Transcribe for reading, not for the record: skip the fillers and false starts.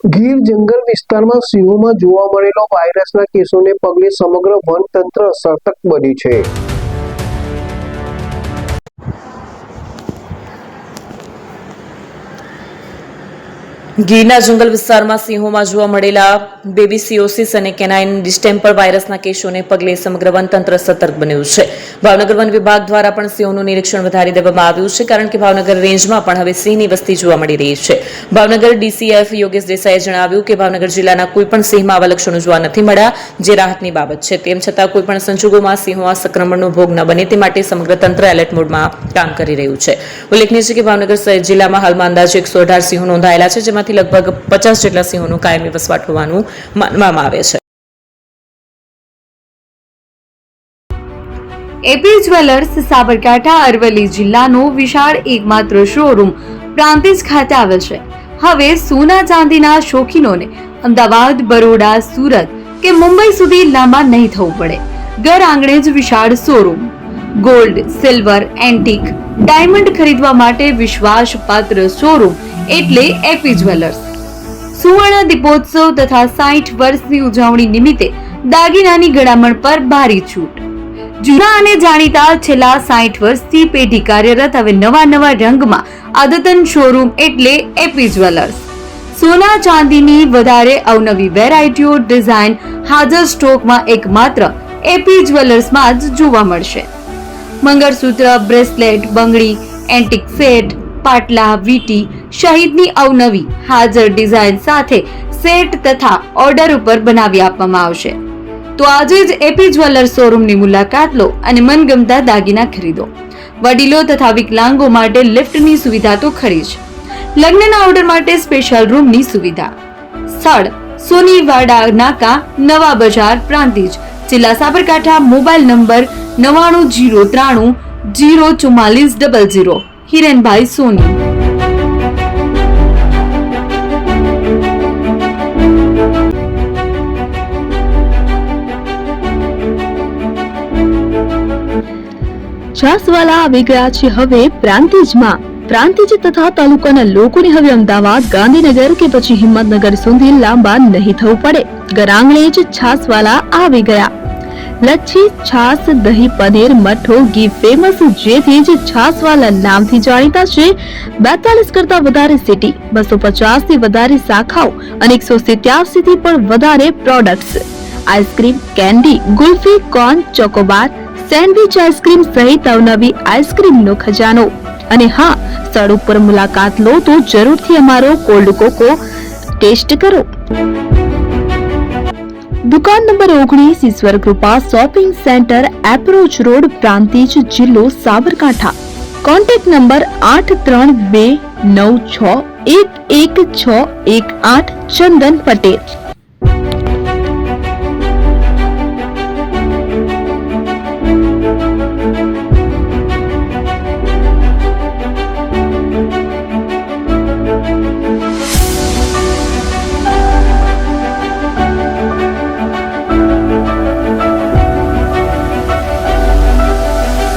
ગીર જંગલ વિસ્તારમાં સિંહોમાં જોવા મળેલો વાયરસના કેસોને પગલે સમગ્ર વનતંત્ર સતર્ક બન્યું છે. ગીરના જંગલ વિસ્તારમાં સિંહોમાં જોવા મળેલા બેબીસિયોસિસ અને કેનાઇન ડિસ્ટેમ્પર વાયરસના કેસોને પગલે સમગ્ર વનતંત્ર સતર્ક બન્યું છે. ભાવનગર વન વિભાગ દ્વારા પણ સિંહોનું નિરીક્ષણ વધારી દેવામાં આવ્યું છે, કારણ કે ભાવનગર રેન્જમાં પણ હવે સિંહની વસ્તી જોવા મળી રહી છે. ભાવનગર ડીસીએફ યોગેશ દેસાઈએ જણાવ્યું કે ભાવનગર જિલ્લાના કોઈપણ સિંહમાં આવા લક્ષણો જોવા નથી મળ્યા, જે રાહતની બાબત છે. તેમ છતાં કોઈપણ સંજોગોમાં સિંહો આ સંક્રમણનો ભોગ ન બને તે માટે સમગ્ર તંત્ર એલર્ટ મોડમાં કામ કરી રહ્યું છે. ઉલ્લેખનીય છે કે ભાવનગર જિલ્લામાં હાલમાં અંદાજે 118 સિંહો નોંધાયેલા છે, જેમાંથી લગભગ 50 જેટલા સિંહોનો કાયમી વસવાટ હોવાનું માનવામાં આવે છે. એપી જ્વેલર્સ સાબરકાંઠા અરવલ્લી જિલ્લાનો વિશાળ એકમાત્ર શોરૂમ પ્રાંતિજ ખાતે આવેલ છે. હવે સોના ચાંદીના શોખીનોને અમદાવાદ, બરોડા, સુરત કે મુંબઈ સુધી લાંબા નહીં થવું પડે. ઘર આંગણે જ વિશાળ showroom. Gold, silver, antique, diamond ખરીદવા માટે વિશ્વાસપાત્ર શોરૂમ એટલે એપી જ્વેલર્સ. સુવર્ણ દીપોત્સવ તથા 60 વર્ષની ઉજવણી નિમિત્તે દાગીનાની ગળામણ પર ભારી છૂટ. જૂના અને જાણીતા છેલ્લા 60 વર્ષથી પેઢી કાર્યરત હવે નવા રંગમાં અદ્યતન શોરૂમ એટલે એપી જ્વેલર્સ. સોના ચાંદીની વધારે અવનવી વેરાયટીઓ, ડિઝાઇન હાજર સ્ટોકમાં એકમાત્ર એપી જ્વેલર્સમાં જ જોવા મળશે. મંગળસૂત્ર, બ્રેસલેટ, બંગડી, એન્ટિક સેટ, પાટલા, વીટી સહિતની અવનવી હાજર ડિઝાઇન સાથે સેટ તથા ઓર્ડર ઉપર બનાવી આપવામાં આવશે. તો આજે જ એપી જ્વેલર્સ શોરૂમની મુલાકાત લો અને મનગમતા દાગીના ખરીદો. વડીલો તથા વિકલાંગો માટે લિફ્ટની સુવિધા તો ખરી જ. લગ્નના ઓર્ડર માટે સ્પેશિયલ રૂમની સુવિધા. સ્થળ સોનીવાડા નાકા, નવા બજાર, પ્રાંતિજ, જિલ્લા સાબરકાંઠા. Mobile number 9903 04400. હિરેનભાઈ સોની. છાસવાલા આવી ગયા છે હવે પ્રાંતિજમાં. પ્રાંતિજ તથા તાલુકાના લોકોને હવે અમદાવાદ, ગાંધીનગર કે પછી હિંમતનગર સુધી લાંબા નહીં થવું પડે. ઘર આંગણે જ છાસવાલા આવી ગયા. લચ્છી, છાસ, દહીં, પનીર, મઠો, ઘી ફેમસ, જેથી જ છાસવાલા નામથી જાણીતા છે. 42 કરતા વધારે સિટી, 250 થી વધારે શાખાઓ અને 187 થી પણ વધારે products. Ice cream, candy, kulfi, corn, Chocobar, sandwich ice cream સહિત અવનવી આઈસ્ક્રીમનો ખજાનો. અને હા, સ્થળ ઉપર મુલાકાત લો તો જરૂરથી અમારો કોલ્ડ કોકો ટેસ્ટ કરો. દુકાન number 19, Ishwar Krupa shopping centre, approach road, Prantij, જિલ્લો સાબરકાંઠા. Contact number 8329611618. ચંદન પટેલ.